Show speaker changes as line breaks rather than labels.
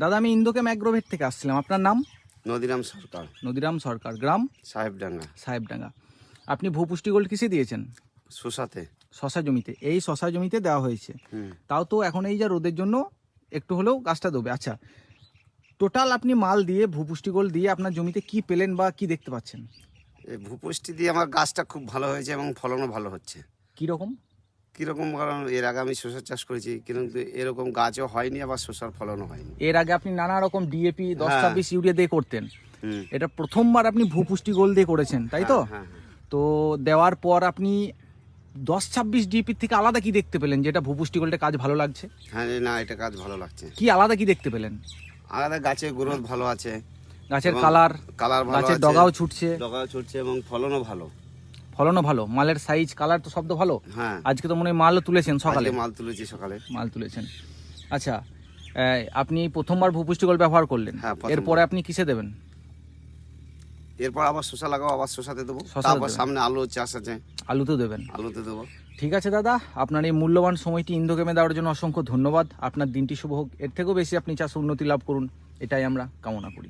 দাদা আমি ইন্দোকেম অ্যাগ্রোভেট থেকে আসছিলাম, আপনার নাম?
নদীরাম সরকার,
নদীরাম সরকার, গ্রাম
সাহেবডাঙ্গা।
সাহেবডাঙ্গা। আপনি ভূপুষ্টি গোল্ড কিসে দিয়েছেন?
শোষাতে।
শশা জমিতে, এই শশা জমিতে দেওয়া হয়েছে।
হুম।
তাও তো এখন এই যা রোদের জন্য একটু হলেও গাছটা দেবে। আচ্ছা, টোটাল আপনি মাল দিয়ে ভূপুষ্টি গোল্ড দিয়ে আপনার জমিতে কি পেলেন বা কি দেখতে পাচ্ছেন?
এই ভূপুষ্টি দিয়ে আমার গাছটা খুব ভালো হয়েছে এবং ফলনও ভালো হচ্ছে।
কীরকম?
কীরকম, কারণ এর আগে আমি শসা চাষ করেছি, কিন্তু এরকম গাছও হয়নি, আবার শসার ফলনও হয়নি।
এর আগে আপনি নানা রকম ডিএপি 10-26
হ্যাঁ।
ইউরিয়া দিয়ে করতেন,
হুম।
এটা প্রথমবার আপনি ভূপুষ্টি গোল্ড দিয়ে করেছেন, তাই তো?
হ্যাঁ, হ্যাঁ।
তো দেওয়ার পর আপনি 10-26 ডিএপির থেকে আলাদা কি দেখতে পেলেন যেটা ভূপুষ্টি গোল্ডে কাজ ভালো লাগছে?
হ্যাঁ, না, এটা কাজ ভালো লাগছে।
কি আলাদা কি দেখতে পেলেন?
আলাদা গাছের গ্রোথ ভালো আছে,
গাছের
এবং
কালার
কালার ভালো
গাছের
আছে,
ডগাও ছুটছে,
ডগাও ছুটছে এবং ফলনও ভালো।
ফলনও ভালো, মালের সাইজ কালার তো শব্দ ভালো।
হ্যাঁ,
আজকে তো মনে হয় মালও তুলেছেন সকালে?
আজকে মাল তুলেছি সকালে।
মাল তুলেছেন। আচ্ছা, আপনি প্রথমবার ভূপুষ্টি গোল্ড ব্যবহার করলেন,
হ্যাঁ, প্রথমবার।
এরপরে আপনি কিসে দেবেন?
এরপর আবার শসা লাগাবো, আবার শসাতে দেবো,
শসাতে
তারপর
দেবেন।
সামনে আলু চাষ আছে,
আলুতেও দেবেন।
আলুতে দেবো।
ঠিক আছে দাদা, আপনার এই মূল্যবান সময়টি ইন্দোকেমে দেওয়ার জন্য অসংখ্য ধন্যবাদ। আপনার দিনটি শুভ হোক, এর থেকেও বেশি আপনি চাষে উন্নতি লাভ করুন, এটাই আমরা কামনা করি।